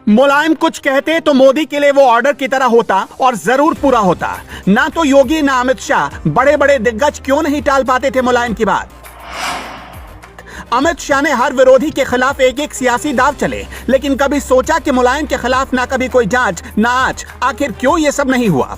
मुलायम कुछ कहते तो मोदी के लिए वो ऑर्डर की तरह होता और जरूर पूरा होता। ना तो योगी ना अमित शाह बड़े बड़े दिग्गज क्यों नहीं टाल पाते थे मुलायम की बात। अमित शाह ने हर विरोधी के खिलाफ एक एक सियासी दाव चले, लेकिन कभी सोचा कि मुलायम के खिलाफ ना कभी कोई जांच ना आज, आखिर क्यों ये सब नहीं हुआ।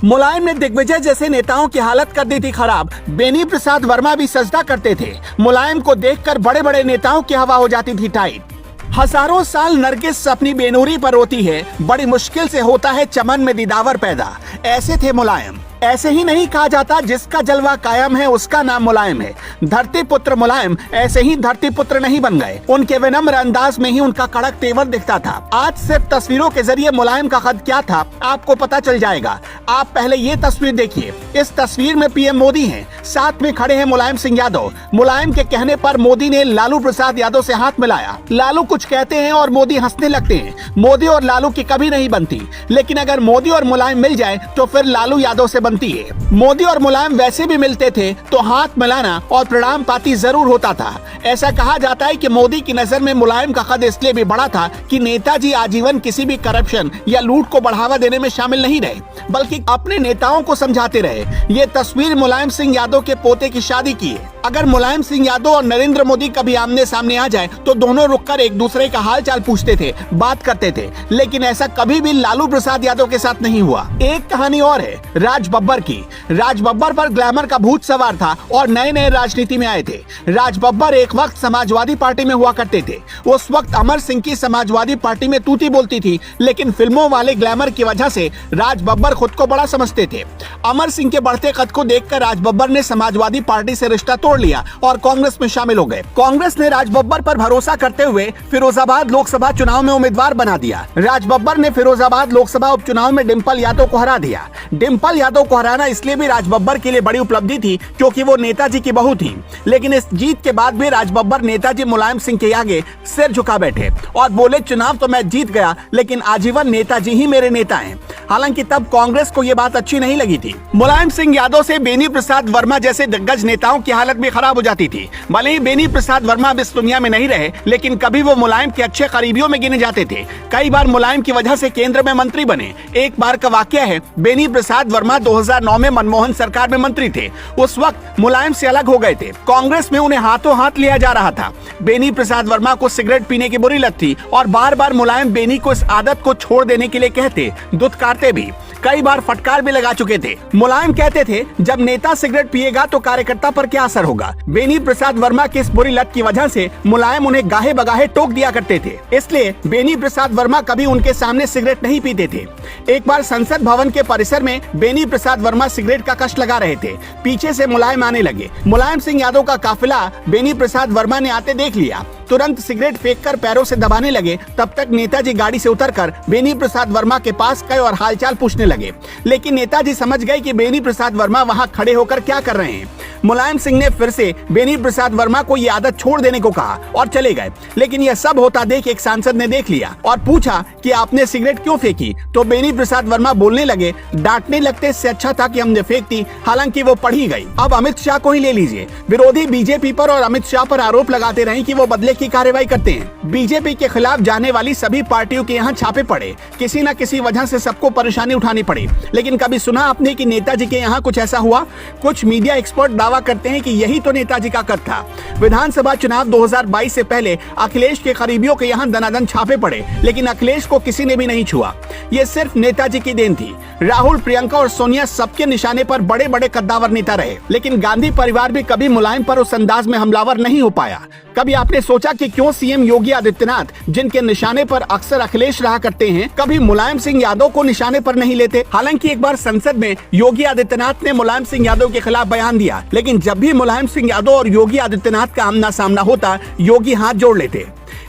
मुलायम ने दिग्विजय जैसे नेताओं की हालत कर दी थी खराब। बेनी प्रसाद वर्मा भी सजदा करते थे। मुलायम को देखकर बड़े बड़े नेताओं की हवा हो जाती थी टाइट। हजारों साल नरगिस अपनी बेनूरी पर रोती है, बड़ी मुश्किल से होता है चमन में दीदावर पैदा। ऐसे थे मुलायम। ऐसे ही नहीं कहा जाता जिसका जलवा कायम है उसका नाम मुलायम है। धरती पुत्र मुलायम ऐसे ही धरती पुत्र नहीं बन गए। उनके विनम्र अंदाज में ही उनका कड़क तेवर दिखता था। आज सिर्फ तस्वीरों के जरिए मुलायम का कद क्या था आपको पता चल जाएगा। आप पहले ये तस्वीर देखिए। इस तस्वीर में पीएम मोदी हैं, साथ में खड़े हैं मुलायम सिंह यादव। मुलायम के कहने पर मोदी ने लालू प्रसाद यादव से हाथ मिलाया। लालू कुछ कहते हैं और मोदी हंसने लगते हैं। मोदी और लालू की कभी नहीं बनती, लेकिन अगर मोदी और मुलायम मिल जाए तो फिर लालू यादव से बनती है। मोदी और मुलायम वैसे भी मिलते थे तो हाथ मिलाना और प्रणाम पाती जरूर होता था। ऐसा कहा जाता है कि मोदी की नजर में मुलायम का कद इसलिए भी बड़ा था कि नेताजी आजीवन किसी भी करप्शन या लूट को बढ़ावा देने में शामिल नहीं रहे, बल्कि अपने नेताओं को समझाते रहे। ये तस्वीर मुलायम सिंह यादव के पोते की शादी की है। अगर मुलायम सिंह यादव और नरेंद्र मोदी कभी आमने सामने आ जाए तो दोनों रुककर एक दूसरे का हाल चाल पूछते थे, बात करते थे, लेकिन ऐसा कभी भी लालू प्रसाद यादव के साथ नहीं हुआ। एक कहानी और है राज बब्बर की। राज बब्बर पर ग्लैमर का भूत सवार था और नए नए राजनीति में आए थे। राज बब्बर एक वक्त समाजवादी पार्टी में हुआ करते थे। उस वक्त अमर सिंह की समाजवादी पार्टी में तूती बोलती थी, लेकिन फिल्मों वाले ग्लैमर की वजह से राज बब्बर खुद को बड़ा समझते थे। अमर सिंह के बढ़ते कद को देखकर राज बब्बर ने समाजवादी पार्टी से रिश्ता तोड़ लिया और कांग्रेस में शामिल हो गए। कांग्रेस ने राज बब्बर पर भरोसा करते हुए फिरोजाबाद लोकसभा चुनाव में उम्मीदवार बना दिया। राज बब्बर ने फिरोजाबाद लोकसभा उपचुनाव में डिम्पल यादव को हरा दिया। डिम्पल यादव को हराना इसलिए भी राज बब्बर के लिए बड़ी उपलब्धि थी क्योंकि वो नेताजी की बहू थी। लेकिन इस जीत के बाद भी राज बब्बर नेताजी मुलायम सिंह के आगे सिर झुका बैठे और बोले, चुनाव तो मैं जीत गया लेकिन आजीवन नेताजी ही मेरे नेता हैं। हालांकि तब कांग्रेस को ये बात अच्छी नहीं लगी थी। मुलायम सिंह यादव से बेनी प्रसाद वर्मा जैसे दिग्गज नेताओं की हालत भी खराब हो जाती थी। भले ही बेनी प्रसाद वर्मा अब इस दुनिया में नहीं रहे, लेकिन कभी वो मुलायम के अच्छे करीबियों में गिने जाते थे। कई बार मुलायम की वजह से केंद्र में मंत्री बने। एक बार का वाकया है, बेनी प्रसाद वर्मा 2009 में मनमोहन सरकार में मंत्री थे। उस वक्त मुलायम से अलग हो गए थे। कांग्रेस में उन्हें हाथों हाथ लिया जा रहा था। बेनी प्रसाद वर्मा को सिगरेट पीने की बुरी लत थी और बार बार मुलायम बेनी को इस आदत को छोड़ देने के लिए कहते, दुत्कारते भी, कई बार फटकार भी लगा चुके थे। मुलायम कहते थे, जब नेता सिगरेट पिएगा तो कार्यकर्ता पर क्या असर होगा। बेनी प्रसाद वर्मा की इस बुरी लत की वजह से मुलायम उन्हें गाहे बगाहे टोक दिया करते थे। इसलिए बेनी प्रसाद वर्मा कभी उनके सामने सिगरेट नहीं पीते थे। एक बार संसद भवन के परिसर में बेनी प्रसाद वर्मा सिगरेट का कश लगा रहे थे। पीछे से मुलायम आने लगे। मुलायम सिंह यादव का काफिला बेनी प्रसाद वर्मा ने आते देख लिया। तुरंत सिगरेट फेंककर पैरों से दबाने लगे। तब तक नेताजी गाड़ी से उतरकर बेनी प्रसाद वर्मा के पास गए और हालचाल पूछने लगे, लेकिन नेताजी समझ गए कि बेनी प्रसाद वर्मा वहां खड़े होकर क्या कर रहे हैं। मुलायम सिंह ने फिर से बेनी प्रसाद वर्मा को ये आदत छोड़ देने को कहा और चले गए। लेकिन यह सब होता देख एक सांसद ने देख लिया और पूछा कि आपने सिगरेट क्यों फेंकी। तो बेनी प्रसाद वर्मा बोलने लगे, डांटने लगते इससे अच्छा था कि हमने फेंक दी। हालांकि वो पढ़ी गई। अब अमित शाह को ही ले लीजिए। विरोधी बीजेपी पर और अमित शाह पर आरोप लगाते रहे कि वो बदले की कार्रवाई करते हैं। बीजेपी के खिलाफ जाने वाली सभी पार्टियों के यहाँ छापे पड़े। किसी न किसी वजह से सबको परेशानी उठानी पड़ी। लेकिन कभी सुना आपने कि नेताजी के यहाँ कुछ ऐसा हुआ? कुछ मीडिया एक्सपर्ट दावा करते हैं कि यही तो नेताजी का कद था। विधानसभा चुनाव 2022 से पहले अखिलेश के करीबियों के यहाँ दनादन छापे पड़े, लेकिन अखिलेश को किसी ने भी नहीं छुआ। ये सिर्फ नेताजी की देन थी। राहुल, प्रियंका और सोनिया सबके निशाने पर बड़े बड़े कद्दावर नेता रहे, लेकिन गांधी परिवार भी कभी मुलायम पर उस अंदाज में हमलावर नहीं हो पाया। कभी आपने सोचा कि क्यों सीएम योगी आदित्यनाथ, जिनके निशाने पर अक्सर अखिलेश रहा करते हैं, कभी मुलायम सिंह यादव को निशाने पर नहीं लेते? हालांकि एक बार संसद में योगी आदित्यनाथ ने मुलायम सिंह यादव के खिलाफ बयान दिया, लेकिन जब भी मुलायम सिंह यादव और योगी आदित्यनाथ का आमना सामना होता, योगी हाथ जोड़ लेते।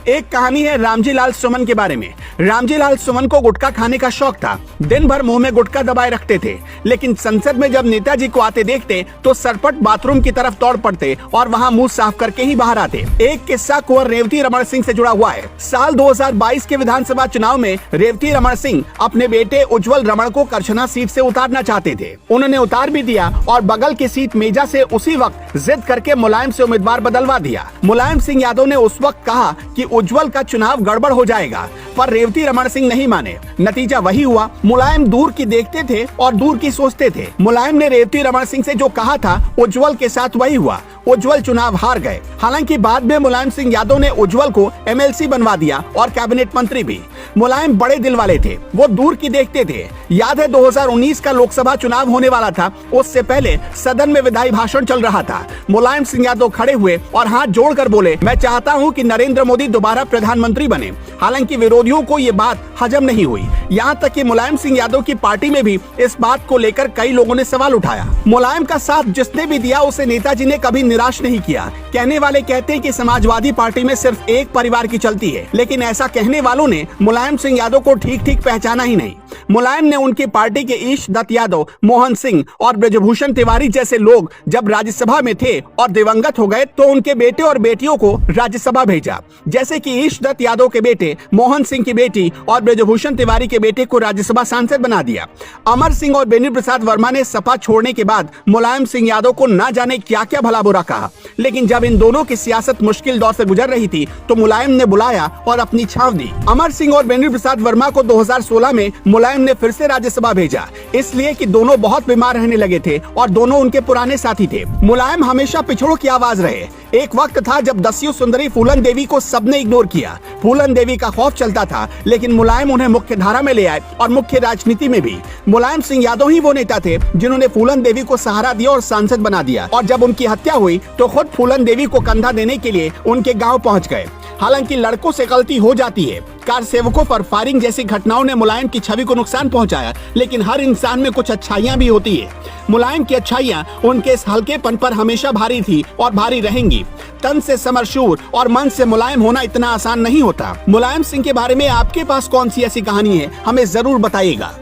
एक कहानी है रामजी लाल सुमन के बारे में। रामजी लाल सुमन को गुटखा खाने का शौक था। दिन भर मुंह में गुटखा दबाए रखते थे, लेकिन संसद में जब नेताजी को आते देखते तो सरपट बाथरूम की तरफ दौड़ पड़ते और वहां मुंह साफ करके ही बाहर आते। एक किस्सा कुंवर रेवती रमन सिंह से जुड़ा हुआ है। साल 2022 के विधानसभा चुनाव में रेवती रमन सिंह अपने बेटे उज्जवल रमन को करछना सीट से उतारना चाहते थे। उन्होंने उतार भी दिया और बगल की सीट मेजा से उसी वक्त जिद करके मुलायम से उम्मीदवार बदलवा दिया। मुलायम सिंह यादव ने उस वक्त कहा कि उज्जवल का चुनाव गड़बड़ हो जाएगा, पर रेवती रमन सिंह नहीं माने। नतीजा वही हुआ। मुलायम दूर की देखते थे और दूर की सोचते थे। मुलायम ने रेवती रमन सिंह से जो कहा था उज्जवल के साथ वही हुआ। उज्जवल चुनाव हार गए। हालांकि बाद में मुलायम सिंह यादव ने उज्जवल को एमएलसी बनवा दिया और कैबिनेट मंत्री भी। मुलायम बड़े दिल वाले थे, वो दूर की देखते थे। याद है 2019 का लोकसभा चुनाव होने वाला था, उससे पहले सदन में विधायी भाषण चल रहा था। मुलायम सिंह यादव खड़े हुए और हाथ जोड़कर बोले, मैं चाहता हूं कि नरेंद्र मोदी दोबारा प्रधानमंत्री बने। हालांकि विरोधियों को ये बात हजम नहीं हुई। यहाँ तक कि मुलायम सिंह यादव की पार्टी में भी इस बात को लेकर कई लोगों ने सवाल उठाया। मुलायम का साथ जिसने भी दिया उसे नेताजी ने कभी निराश नहीं किया। कहने वाले कहते हैं कि समाजवादी पार्टी में सिर्फ एक परिवार की चलती है, लेकिन ऐसा कहने वालों ने मुलायम सिंह यादव को ठीक ठीक पहचाना ही नहीं। मुलायम ने उनकी पार्टी के ईश दत्त यादव, मोहन सिंह और ब्रजभूषण तिवारी जैसे लोग जब राज्यसभा में थे और दिवंगत हो गए तो उनके बेटे और बेटियों को राज्यसभा भेजा। जैसे कि ईश दत्त यादव के बेटे, मोहन सिंह की बेटी और ब्रजभूषण तिवारी के बेटे को राज्यसभा सांसद बना दिया। अमर सिंह और बेनी प्रसाद वर्मा ने सपा छोड़ने के बाद मुलायम सिंह यादव को न जाने क्या क्या भला बुरा कहा, लेकिन जब इन दोनों की सियासत मुश्किल दौर से गुजर रही थी तो मुलायम ने बुलाया और अपनी छाव दी। अमर सिंह और बेनी प्रसाद वर्मा को 2016 में मुलायम ने फिर से राज्यसभा भेजा, इसलिए कि दोनों बहुत बीमार रहने लगे थे और दोनों उनके पुराने साथी थे। मुलायम हमेशा पिछड़ों की आवाज रहे। एक वक्त था जब दस्यु सुंदरी फूलन देवी को सबने इग्नोर किया। फूलन देवी का खौफ चलता था, लेकिन मुलायम उन्हें मुख्य धारा में ले आए और मुख्य राजनीति में भी। मुलायम सिंह यादव ही वो नेता थे जिन्होंने फूलन देवी को सहारा दिया और सांसद बना दिया, और जब उनकी हत्या हुई तो खुद फूलन देवी को कंधा देने के लिए उनके गाँव पहुँच गए। हालांकि लड़कों से गलती हो जाती है। कार सेवकों पर फायरिंग जैसी घटनाओं ने मुलायम की छवि को नुकसान पहुंचाया, लेकिन हर इंसान में कुछ अच्छाइयां भी होती है। मुलायम की अच्छाइयां उनके इस हल्केपन पर हमेशा भारी थी और भारी रहेंगी। तन से समरशूर और मन से मुलायम होना इतना आसान नहीं होता। मुलायम सिंह के बारे में आपके पास कौन सी ऐसी कहानी है, हमें जरूर बताइएगा।